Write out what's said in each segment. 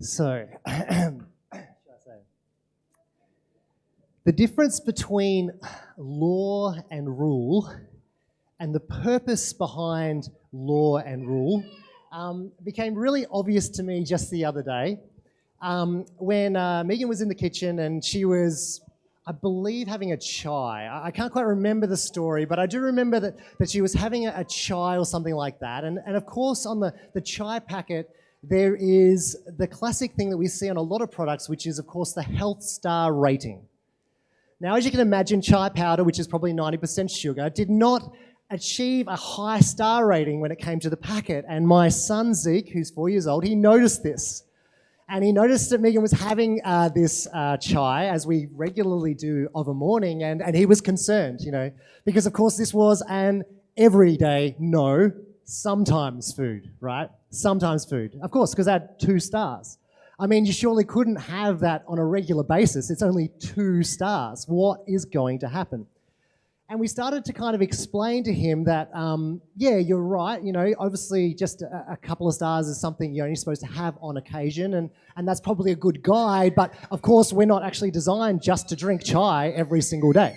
So, the difference between law and rule and the purpose behind law and rule became really obvious to me just the other day when Megan was in the kitchen and she was, I believe, having a chai. I can't quite remember the story, but I do remember that she was having a chai or something like that. And of course, on the chai packet, there is the classic thing that we see on a lot of products, which is, of course, the health star rating. Now, as you can imagine, chai powder, which is probably 90% sugar, did not achieve a high star rating when it came to the packet. And my son, Zeke, who's 4 years old, he noticed this. And he noticed that Megan was having this chai, as we regularly do of a morning, and he was concerned, because, of course, this was an everyday, no, sometimes food, right? Sometimes food. Of course, because it had 2 stars. I mean, you surely couldn't have that on a regular basis. It's only 2 stars. What is going to happen? And we started to kind of explain to him that, yeah, you're right. Obviously just a couple of stars is something you're only supposed to have on occasion, and that's probably a good guide. But of course, we're not actually designed just to drink chai every single day.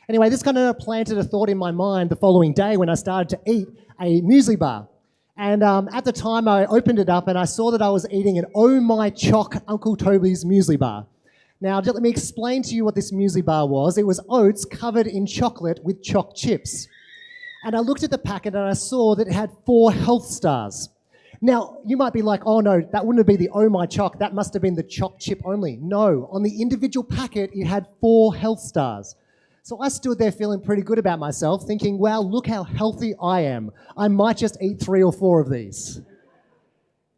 Anyway, this kind of planted a thought in my mind the following day when I started to eat a muesli bar. And at the time, I opened it up and I saw that I was eating an Oh My Choc Uncle Toby's muesli bar. Now, let me explain to you what this muesli bar was. It was oats covered in chocolate with choc chips. And I looked at the packet and I saw that it had 4 health stars. Now, you might be like, oh no, that wouldn't have been the Oh My Choc, that must have been the choc chip only. No, on the individual packet, it had 4 health stars. So I stood there feeling pretty good about myself, thinking, wow, look how healthy I am. I might just eat 3 or 4 of these.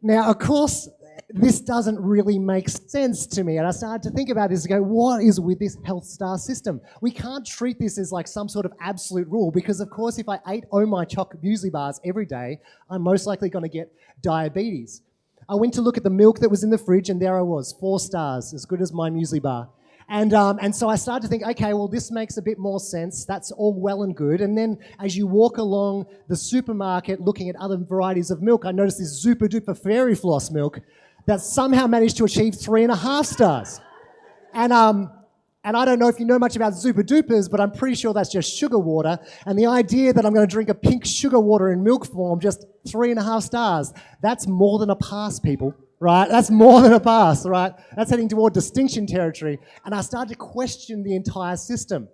Now, of course, this doesn't really make sense to me. And I started to think about this and go, what is with this health star system? We can't treat this as like some sort of absolute rule because, of course, if I ate Oh My Choc muesli bars every day, I'm most likely going to get diabetes. I went to look at the milk that was in the fridge and there I was, 4 stars, as good as my muesli bar. And so I started to think, okay, well, this makes a bit more sense. That's all well and good. And then as you walk along the supermarket looking at other varieties of milk, I noticed this super duper fairy floss milk that somehow managed to achieve 3.5 stars. And I don't know if you know much about super dupers, but I'm pretty sure that's just sugar water. And the idea that I'm going to drink a pink sugar water in milk form, just 3.5 stars, that's more than a pass, people. Right? That's more than a pass, right? That's heading toward distinction territory. And I started to question the entire system.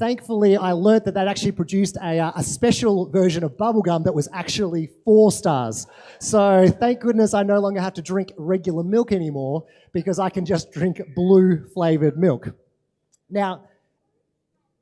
Thankfully, I learnt that actually produced a special version of bubblegum that was actually 4 stars. So thank goodness I no longer have to drink regular milk anymore because I can just drink blue-flavoured milk. Now,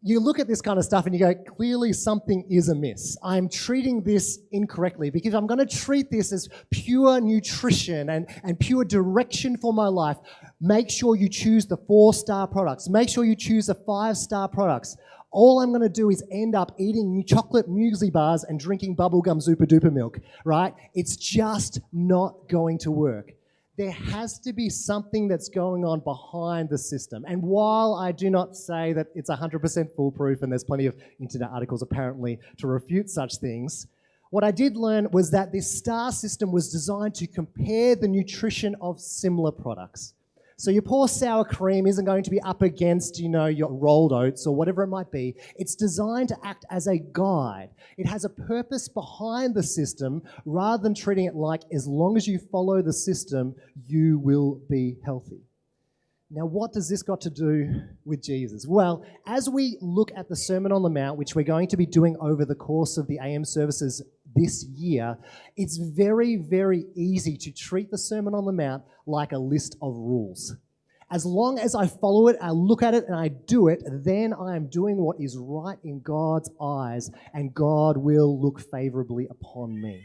you look at this kind of stuff and you go, clearly something is amiss. I'm treating this incorrectly because I'm going to treat this as pure nutrition and pure direction for my life. Make sure you choose the 4-star products. Make sure you choose the 5-star products. All I'm going to do is end up eating chocolate muesli bars and drinking bubblegum super duper milk, right? It's just not going to work. There has to be something that's going on behind the system. And while I do not say that it's 100% foolproof, and there's plenty of internet articles apparently to refute such things, what I did learn was that this star system was designed to compare the nutrition of similar products. So your poor sour cream isn't going to be up against, your rolled oats or whatever it might be. It's designed to act as a guide. It has a purpose behind the system rather than treating it like as long as you follow the system, you will be healthy. Now, what does this got to do with Jesus? Well, as we look at the Sermon on the Mount, which we're going to be doing over the course of the AM services this year, it's very, very easy to treat the Sermon on the Mount like a list of rules. As long as I follow it, I look at it and I do it, then I am doing what is right in God's eyes and God will look favorably upon me.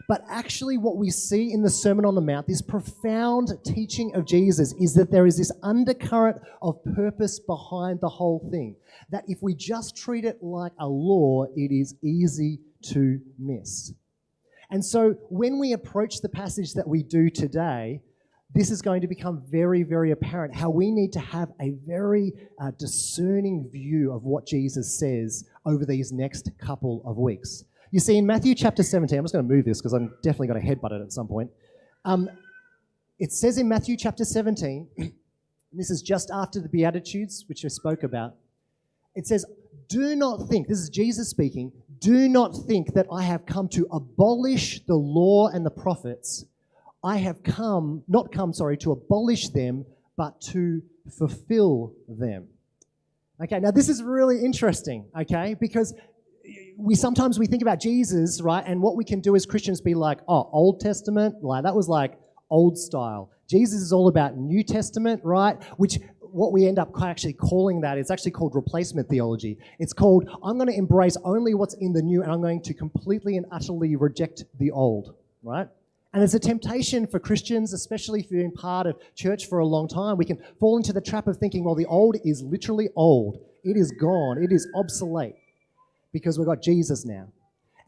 But actually what we see in the Sermon on the Mount, this profound teaching of Jesus, is that there is this undercurrent of purpose behind the whole thing. That if we just treat it like a law, it is easy to miss. And so when we approach the passage that we do today, this is going to become very, very apparent how we need to have a very discerning view of what Jesus says over these next couple of weeks. You see, in Matthew chapter 17, I'm just going to move this because I'm definitely going to headbutt it at some point. It says in Matthew chapter 17, and this is just after the Beatitudes, which I spoke about, it says, do not think, this is Jesus speaking, do not think that I have come to abolish the law and the prophets. I have not come to abolish them, but to fulfill them. Okay, now this is really interesting, okay, because we sometimes think about Jesus, right, and what we can do as Christians be like, oh, Old Testament, like that was like old style. Jesus is all about New Testament, right, which what we end up actually calling that, it's actually called replacement theology. It's called, I'm going to embrace only what's in the new and I'm going to completely and utterly reject the old, right? And it's a temptation for Christians, especially if you've been part of church for a long time. We can fall into the trap of thinking, well, the old is literally old. It is gone. It is obsolete because we've got Jesus now.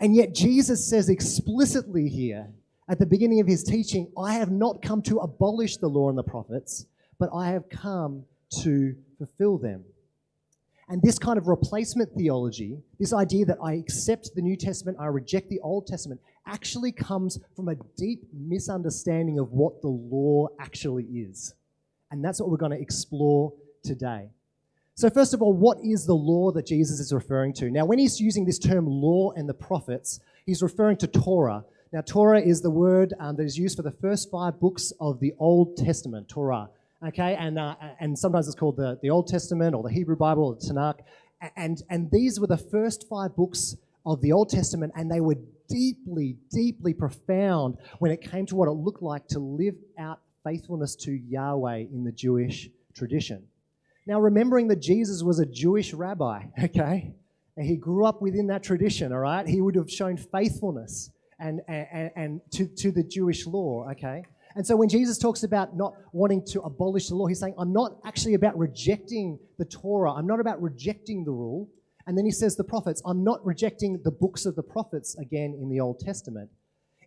And yet Jesus says explicitly here at the beginning of his teaching, I have not come to abolish the law and the prophets, but I have come to fulfill them. And this kind of replacement theology, this idea that I accept the New Testament, I reject the Old Testament, actually comes from a deep misunderstanding of what the law actually is. And that's what we're going to explore today. So first of all, what is the law that Jesus is referring to? Now, when he's using this term law and the prophets, he's referring to Torah. Now, Torah is the word that is used for the first 5 books of the Old Testament, Torah. Okay, and sometimes it's called the Old Testament or the Hebrew Bible or the Tanakh. And these were the first 5 books of the Old Testament, and they were deeply, deeply profound when it came to what it looked like to live out faithfulness to Yahweh in the Jewish tradition. Now, remembering that Jesus was a Jewish rabbi, okay, and he grew up within that tradition, all right, he would have shown faithfulness and to the Jewish law, okay. And so when Jesus talks about not wanting to abolish the law, he's saying, I'm not actually about rejecting the Torah. I'm not about rejecting the rule. And then he says the prophets, I'm not rejecting the books of the prophets again in the Old Testament.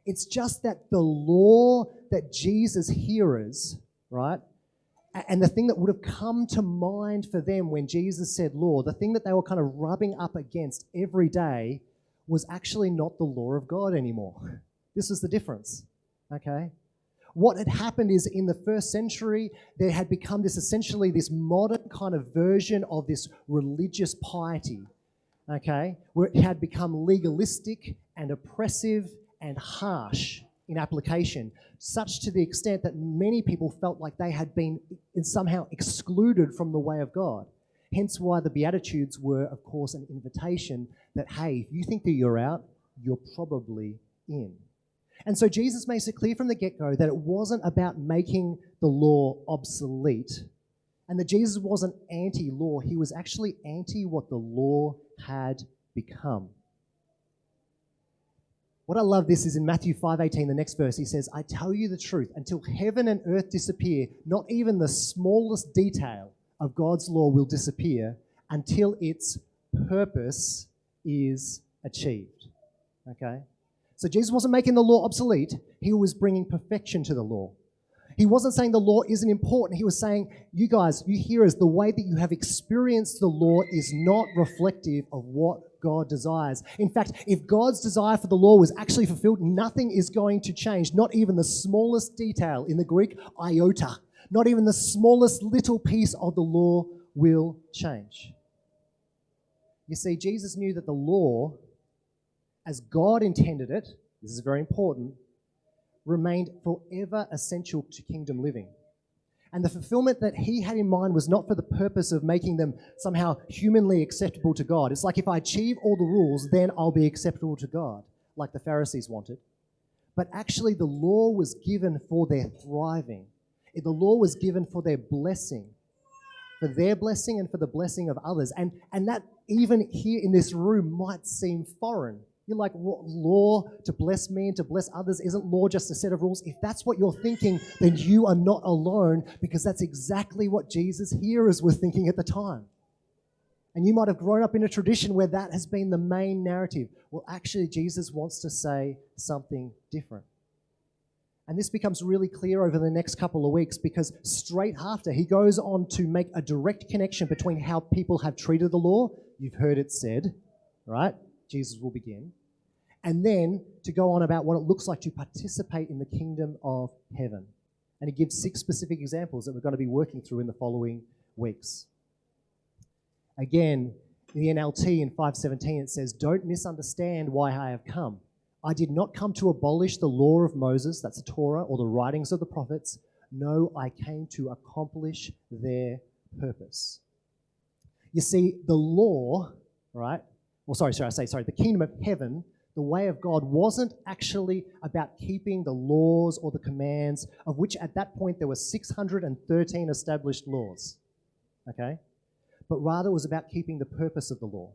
It's just that the law that Jesus' hearers, right, and the thing that would have come to mind for them when Jesus said law, the thing that they were kind of rubbing up against every day was actually not the law of God anymore. This was the difference, okay? What had happened is in the first century, there had become essentially this modern kind of version of this religious piety, okay, where it had become legalistic and oppressive and harsh in application, such to the extent that many people felt like they had been somehow excluded from the way of God. Hence why the Beatitudes were, of course, an invitation that, hey, if you think that you're out, you're probably in. And so Jesus makes it clear from the get-go that it wasn't about making the law obsolete, and that Jesus wasn't anti-law. He was actually anti what the law had become. What I love this is in Matthew 5:18, the next verse, he says, I tell you the truth, until heaven and earth disappear, not even the smallest detail of God's law will disappear until its purpose is achieved. Okay? So Jesus wasn't making the law obsolete. He was bringing perfection to the law. He wasn't saying the law isn't important. He was saying, you guys, you hearers, the way that you have experienced the law is not reflective of what God desires. In fact, if God's desire for the law was actually fulfilled, nothing is going to change, not even the smallest detail. In the Greek, iota. Not even the smallest little piece of the law will change. You see, Jesus knew that the law, as God intended it, this is very important, remained forever essential to kingdom living. And the fulfillment that he had in mind was not for the purpose of making them somehow humanly acceptable to God. It's like if I achieve all the rules, then I'll be acceptable to God, like the Pharisees wanted. But actually the law was given for their thriving. The law was given for their blessing and for the blessing of others. And that even here in this room might seem foreign. You're like, what, law to bless me and to bless others? Isn't law just a set of rules? If that's what you're thinking, then you are not alone, because that's exactly what Jesus' hearers were thinking at the time. And you might have grown up in a tradition where that has been the main narrative. Well, actually, Jesus wants to say something different. And this becomes really clear over the next couple of weeks, because straight after, he goes on to make a direct connection between how people have treated the law. You've heard it said, right? Jesus will begin. And then to go on about what it looks like to participate in the kingdom of heaven. And he gives 6 specific examples that we're going to be working through in the following weeks. Again, in the NLT in 5:17, it says, "Don't misunderstand why I have come. I did not come to abolish the law of Moses," that's the Torah, "or the writings of the prophets. No, I came to accomplish their purpose." You see, the law, right? The kingdom of heaven, the way of God, wasn't actually about keeping the laws or the commands, of which at that point there were 613 established laws, okay? But rather it was about keeping the purpose of the law.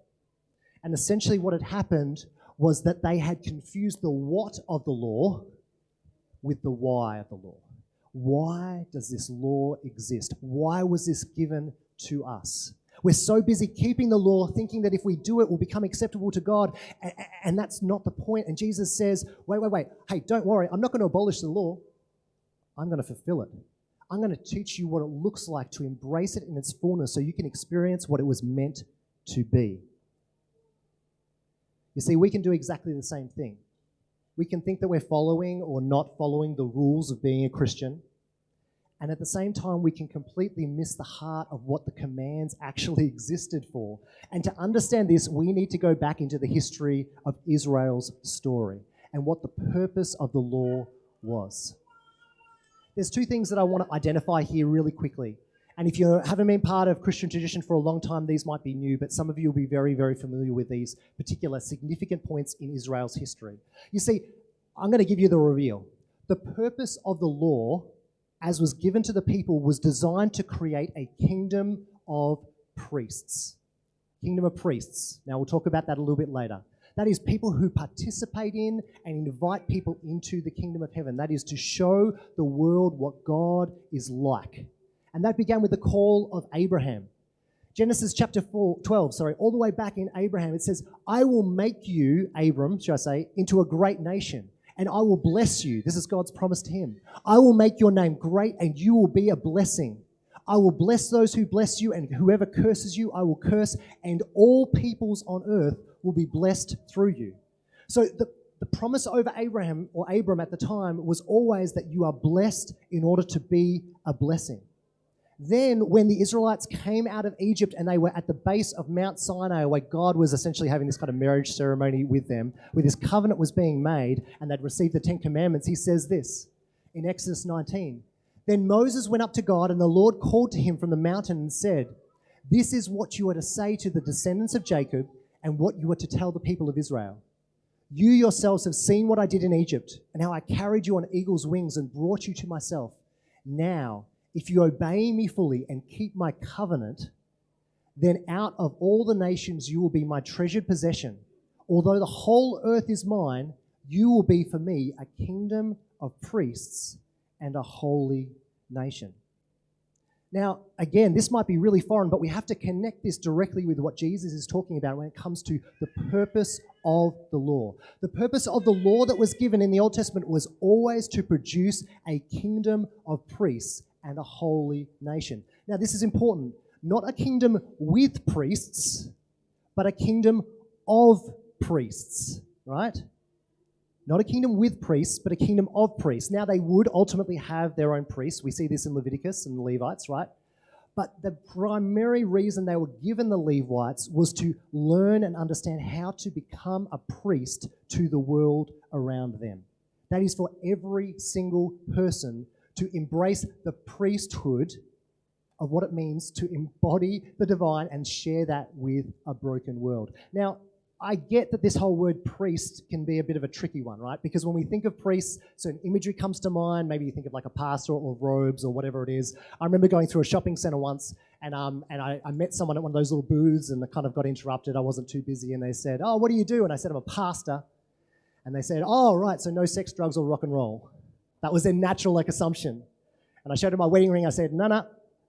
And essentially what had happened was that they had confused the what of the law with the why of the law. Why does this law exist? Why was this given to us? We're so busy keeping the law, thinking that if we do it, we'll become acceptable to God, and that's not the point. And Jesus says, wait, hey, don't worry, I'm not going to abolish the law. I'm going to fulfill it. I'm going to teach you what it looks like to embrace it in its fullness so you can experience what it was meant to be. You see, we can do exactly the same thing. We can think that we're following or not following the rules of being a Christian, and at the same time, we can completely miss the heart of what the commands actually existed for. And to understand this, we need to go back into the history of Israel's story and what the purpose of the law was. There's 2 things that I want to identify here really quickly. And if you haven't been part of Christian tradition for a long time, these might be new, but some of you will be very, very familiar with these particular significant points in Israel's history. You see, I'm going to give you the reveal. The purpose of the law, as was given to the people, was designed to create a kingdom of priests. Kingdom of priests. Now, we'll talk about that a little bit later. That is people who participate in and invite people into the kingdom of heaven. That is to show the world what God is like. And that began with the call of Abraham. Genesis chapter 12, all the way back in Abraham, it says, "I will make you," Abram, should I say, "into a great nation, and I will bless you." This is God's promise to him. "I will make your name great, and you will be a blessing. I will bless those who bless you, and whoever curses you, I will curse, and all peoples on earth will be blessed through you." So the promise over Abraham, or Abram at the time, was always that you are blessed in order to be a blessing. Then when the Israelites came out of Egypt and they were at the base of Mount Sinai, where God was essentially having this kind of marriage ceremony with them, where this covenant was being made and they'd received the 10 Commandments, he says this in Exodus 19. "Then Moses went up to God, and the Lord called to him from the mountain and said, 'This is what you are to say to the descendants of Jacob and what you are to tell the people of Israel. You yourselves have seen what I did in Egypt and how I carried you on eagle's wings and brought you to myself. Now, if you obey me fully and keep my covenant, then out of all the nations you will be my treasured possession. Although the whole earth is mine, you will be for me a kingdom of priests and a holy nation.'" Now, again, this might be really foreign, but we have to connect this directly with what Jesus is talking about when it comes to the purpose of the law. The purpose of the law that was given in the Old Testament was always to produce a kingdom of priests and a holy nation. Now, this is important. Not a kingdom with priests, but a kingdom of priests, right? Not a kingdom with priests, but a kingdom of priests. Now, they would ultimately have their own priests. We see this in Leviticus and the Levites, right? But the primary reason they were given the Levites was to learn and understand how to become a priest to the world around them. That is for every single person to embrace the priesthood of what it means to embody the divine and share that with a broken world. Now, I get that this whole word priest can be a bit of a tricky one, right? Because when we think of priests, certain imagery comes to mind. Maybe you think of like a pastor or robes or whatever it is. I remember going through a shopping centre once and I met someone at one of those little booths and I kind of got interrupted. I wasn't too busy and they said, "Oh, what do you do?" And I said, "I'm a pastor." And they said, "Oh, right, so no sex, drugs or rock and roll." That was their natural assumption. And I showed them my wedding ring. I said, no,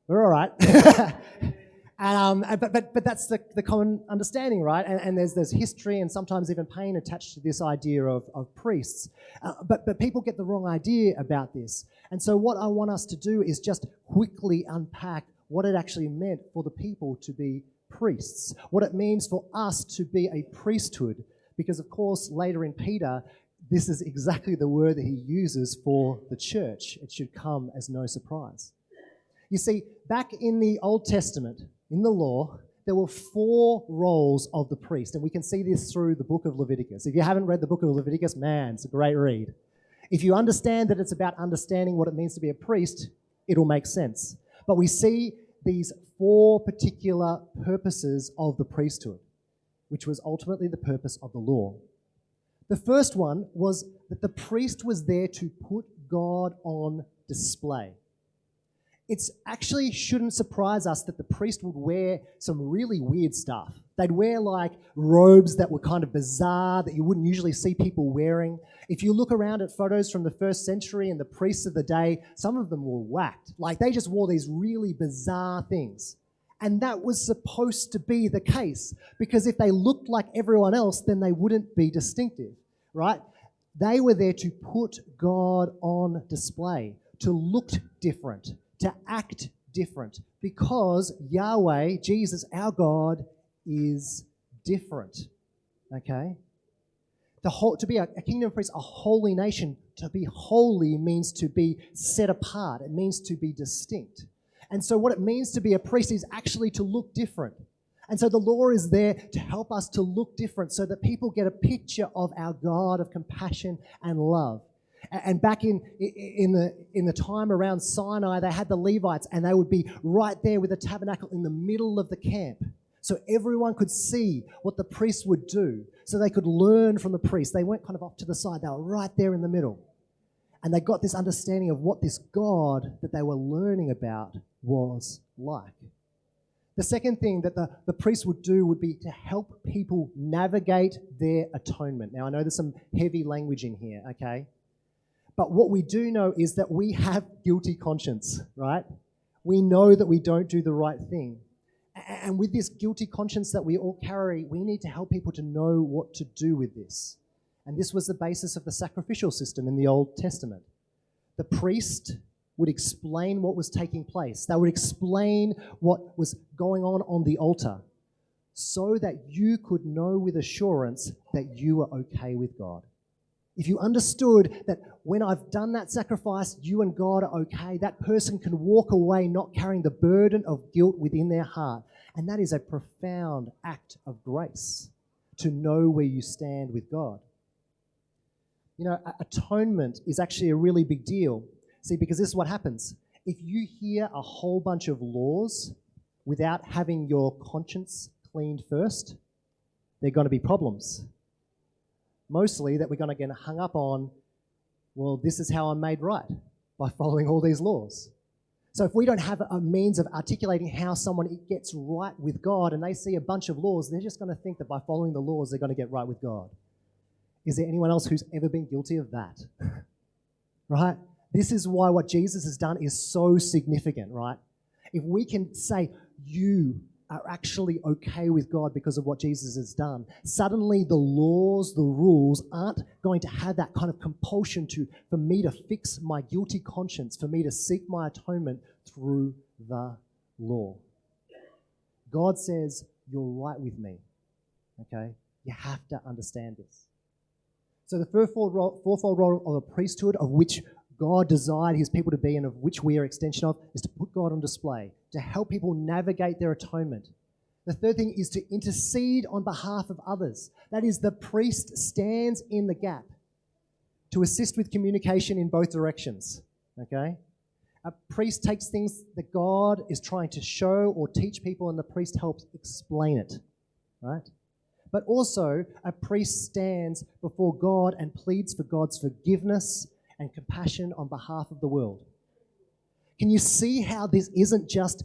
we're all right. But that's the common understanding, right? And there's history and sometimes even pain attached to this idea of priests. But people get the wrong idea about this. And so what I want us to do is just quickly unpack what it actually meant for the people to be priests, what it means for us to be a priesthood. Because, of course, later in Peter, this is exactly the word that he uses for the church. It should come as no surprise. You see, back in the Old Testament, in the law, there were 4 roles of the priest, and we can see this through the book of Leviticus. If you haven't read the book of Leviticus, man, it's a great read. If you understand that it's about understanding what it means to be a priest, it'll make sense. But we see these 4 particular purposes of the priesthood, which was ultimately the purpose of the law. The first one was that the priest was there to put God on display. It actually shouldn't surprise us that the priest would wear some really weird stuff. They'd wear like robes that were kind of bizarre that you wouldn't usually see people wearing. If you look around at photos from the first century and the priests of the day, some of them were whacked. Like they just wore these really bizarre things. And that was supposed to be the case, because if they looked like everyone else, then they wouldn't be distinctive, right? They were there to put God on display, to look different, to act different, because Yahweh, Jesus, our God, is different, okay? To be a kingdom priest, a holy nation, to be holy means to be set apart. It means to be distinct. And so what it means to be a priest is actually to look different. And so the law is there to help us to look different so that people get a picture of our God of compassion and love. And back in the time around Sinai, they had the Levites, and they would be right there with the tabernacle in the middle of the camp. So everyone could see what the priest would do, so they could learn from the priest. They weren't kind of off to the side. They were right there in the middle. And they got this understanding of what this God that they were learning about was like. The second thing that the priest would do would be to help people navigate their atonement. Now, I know there's some heavy language in here, okay? But what we do know is that we have guilty conscience, right? We know that we don't do the right thing. And with this guilty conscience that we all carry, we need to help people to know what to do with this. And this was the basis of the sacrificial system in the Old Testament. The priest would explain what was taking place. They would explain what was going on the altar, so that you could know with assurance that you are okay with God. If you understood that when I've done that sacrifice, you and God are okay, that person can walk away not carrying the burden of guilt within their heart. And that is a profound act of grace, to know where you stand with God. You know, atonement is actually a really big deal. See, because this is what happens. If you hear a whole bunch of laws without having your conscience cleaned first, there are going to be problems. Mostly that we're going to get hung up on, well, this is how I'm made right, by following all these laws. So if we don't have a means of articulating how someone gets right with God, and they see a bunch of laws, they're just going to think that by following the laws, they're going to get right with God. Is there anyone else who's ever been guilty of that? Right? This is why what Jesus has done is so significant, right? If we can say, you are actually okay with God because of what Jesus has done, suddenly the laws, the rules aren't going to have that kind of compulsion for me to fix my guilty conscience, for me to seek my atonement through the law. God says, you're right with me, okay? You have to understand this. So the fourfold role of a priesthood, of which God desired his people to be and of which we are an extension of, is to put God on display, to help people navigate their atonement. The third thing is to intercede on behalf of others. That is, the priest stands in the gap to assist with communication in both directions, okay? A priest takes things that God is trying to show or teach people, and the priest helps explain it, right? But also, a priest stands before God and pleads for God's forgiveness and compassion on behalf of the world. Can you see how this isn't just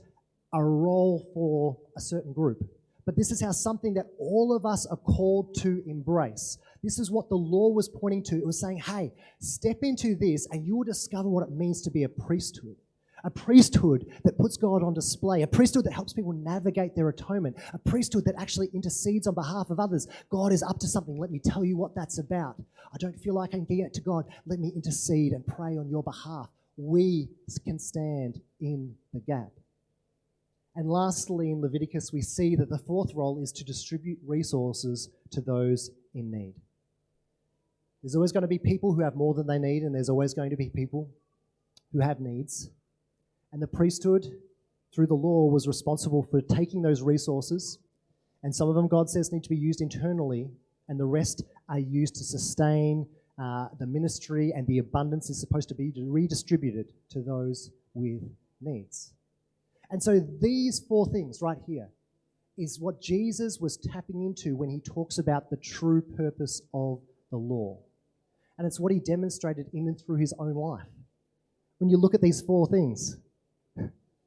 a role for a certain group, but this is how something that all of us are called to embrace? This is what the law was pointing to. It was saying, hey, step into this and you will discover what it means to be a priesthood. A priesthood that puts God on display, a priesthood that helps people navigate their atonement, a priesthood that actually intercedes on behalf of others. God is up to something. Let me tell you what that's about. I don't feel like I can get to God. Let me intercede and pray on your behalf. We can stand in the gap. And lastly, in Leviticus, we see that the fourth role is to distribute resources to those in need. There's always going to be people who have more than they need, and there's always going to be people who have needs. And the priesthood, through the law, was responsible for taking those resources, and some of them, God says, need to be used internally, and the rest are used to sustain the ministry, and the abundance is supposed to be redistributed to those with needs. And so these four things right here is what Jesus was tapping into when he talks about the true purpose of the law. And it's what he demonstrated in and through his own life. When you look at these four things,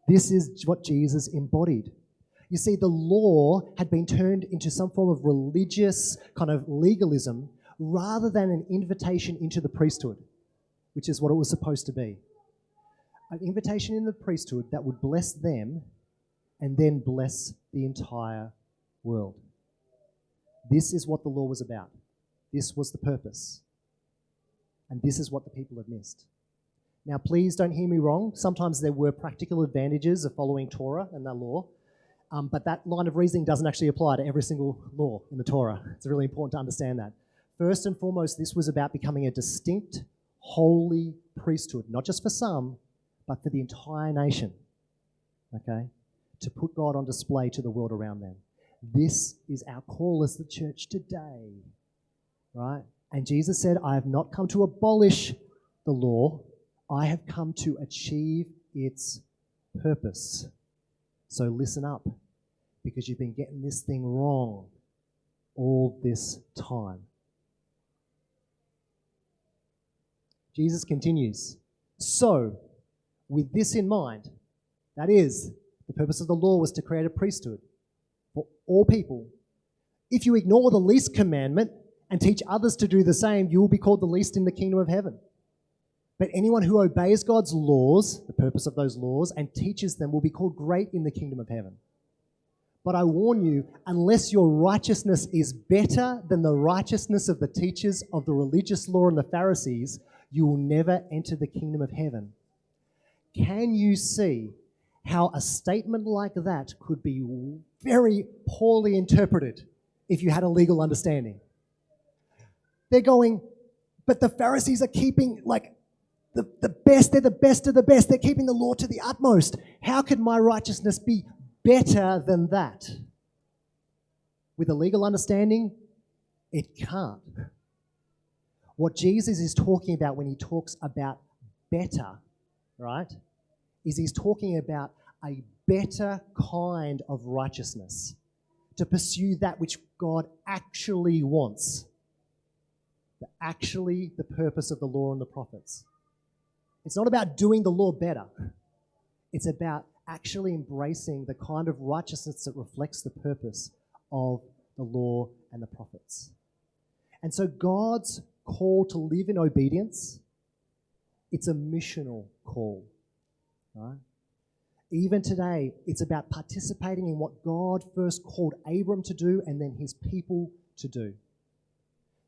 this is what Jesus embodied. You see, the law had been turned into some form of religious kind of legalism rather than an invitation into the priesthood, which is what it was supposed to be. An invitation in the priesthood that would bless them and then bless the entire world. This is what the law was about. This was the purpose. And this is what the people have missed. Now, please don't hear me wrong. Sometimes there were practical advantages of following Torah and the law, but that line of reasoning doesn't actually apply to every single law in the Torah. It's really important to understand that. First and foremost, this was about becoming a distinct, holy priesthood, not just for some, but for the entire nation, okay? To put God on display to the world around them. This is our call as the church today, right? And Jesus said, I have not come to abolish the law, I have come to achieve its purpose. So listen up, because you've been getting this thing wrong all this time. Jesus continues, so with this in mind, that is, the purpose of the law was to create a priesthood for all people. If you ignore the least commandment and teach others to do the same, you will be called the least in the kingdom of heaven. But anyone who obeys God's laws, the purpose of those laws, and teaches them will be called great in the kingdom of heaven. But I warn you, unless your righteousness is better than the righteousness of the teachers of the religious law and the Pharisees, you will never enter the kingdom of heaven. Can you see how a statement like that could be very poorly interpreted if you had a legal understanding? They're going, but the Pharisees are keeping the best, they're the best of the best, they're keeping the law to the utmost. How could my righteousness be better than that? With a legal understanding, it can't. What Jesus is talking about when he talks about better, right, is he's talking about a better kind of righteousness, to pursue that which God actually wants, actually the purpose of the law and the prophets. It's not about doing the law better. It's about actually embracing the kind of righteousness that reflects the purpose of the law and the prophets. And so God's call to live in obedience, it's a missional call, right? Even today, it's about participating in what God first called Abram to do and then his people to do.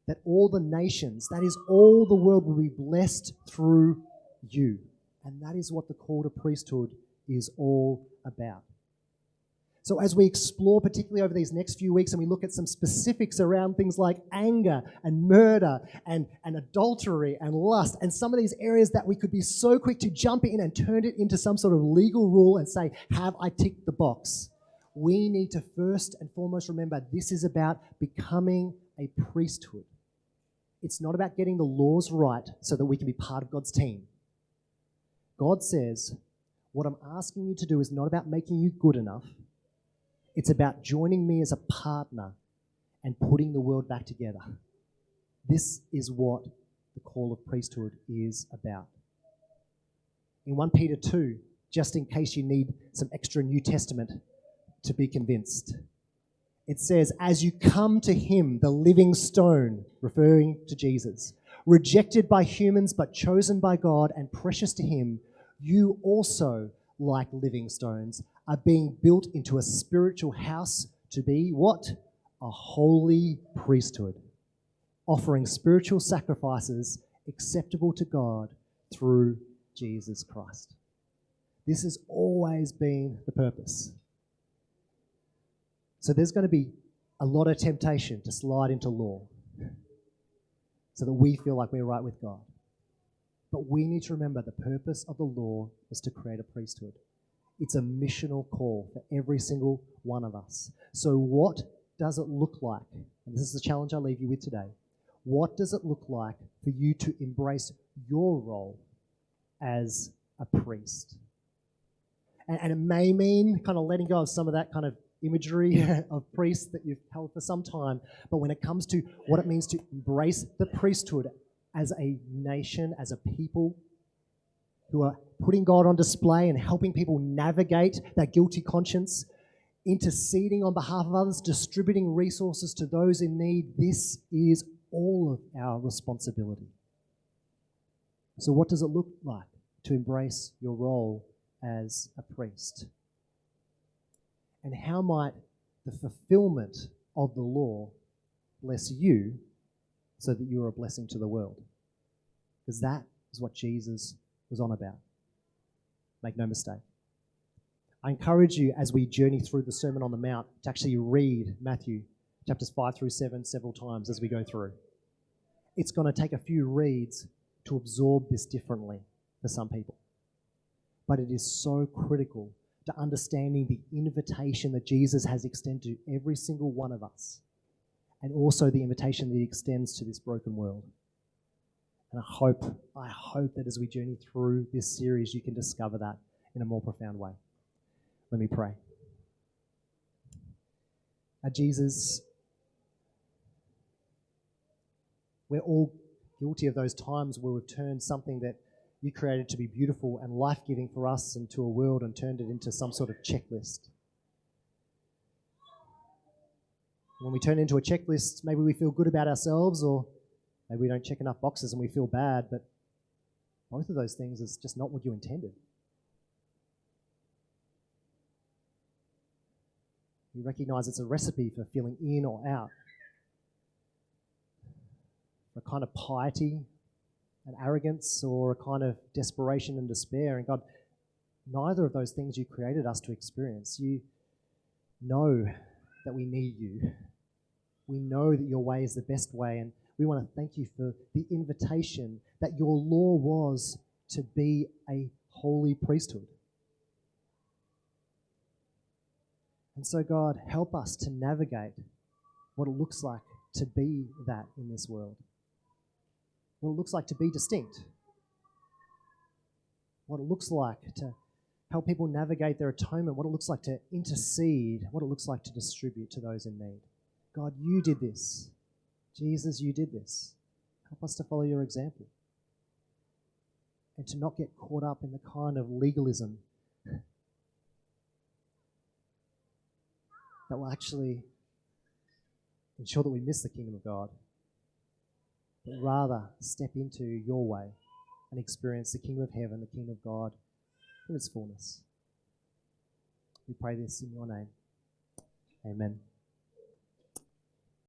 That all the nations, that is all the world, will be blessed through you. And that is what the call to priesthood is all about. So as we explore, particularly over these next few weeks, and we look at some specifics around things like anger and murder and adultery and lust, and some of these areas that we could be so quick to jump in and turn it into some sort of legal rule and say, have I ticked the box? We need to first and foremost remember this is about becoming a priesthood. It's not about getting the laws right so that we can be part of God's team. God says, what I'm asking you to do is not about making you good enough. It's about joining me as a partner and putting the world back together. This is what the call of priesthood is about. In 1 Peter 2, just in case you need some extra New Testament to be convinced, it says, as you come to him, the living stone, referring to Jesus, rejected by humans but chosen by God and precious to him, you also, like living stones, are being built into a spiritual house to be what? A holy priesthood, offering spiritual sacrifices acceptable to God through Jesus Christ. This has always been the purpose. So there's going to be a lot of temptation to slide into law. so that we feel like we're right with God. But we need to remember the purpose of the law was to create a priesthood. It's a missional call for every single one of us. So what does it look like? And this is the challenge I leave you with today. What does it look like for you to embrace your role as a priest? And it may mean kind of letting go of some of that kind of imagery of priests that you've held for some time. But when it comes to what it means to embrace the priesthood as a nation, as a people who are putting God on display and helping people navigate that guilty conscience, interceding on behalf of others, distributing resources to those in need, this is all of our responsibility. So what does it look like to embrace your role as a priest? And how might the fulfillment of the law bless you so that you are a blessing to the world? Because that is what Jesus was on about. Make no mistake. I encourage you as we journey through the Sermon on the Mount to actually read Matthew chapters 5 through 7 several times as we go through. It's going to take a few reads to absorb this differently for some people. But it is so critical to understanding the invitation that Jesus has extended to every single one of us, and also the invitation that he extends to this broken world. And I hope that as we journey through this series, you can discover that in a more profound way. Let me pray. Jesus, we're all guilty of those times where we've turned something that you created to be beautiful and life-giving for us into a world and turned it into some sort of checklist. When we turn it into a checklist, maybe we feel good about ourselves, or maybe we don't check enough boxes and we feel bad, but both of those things is just not what you intended. You recognize it's a recipe for feeling in or out, for a kind of piety and arrogance, or a kind of desperation and despair. And God, neither of those things you created us to experience. You know that we need you. We know that your way is the best way, and we want to thank you for the invitation that your law was to be a holy priesthood. And so, God, help us to navigate what it looks like to be that in this world. What it looks like to be distinct. What it looks like to help people navigate their atonement. What it looks like to intercede. What it looks like to distribute to those in need. God, you did this. Jesus, you did this. Help us to follow your example. And to not get caught up in the kind of legalism that will actually ensure that we miss the kingdom of God, but rather step into your way and experience the kingdom of heaven, the kingdom of God in its fullness. We pray this in your name. Amen.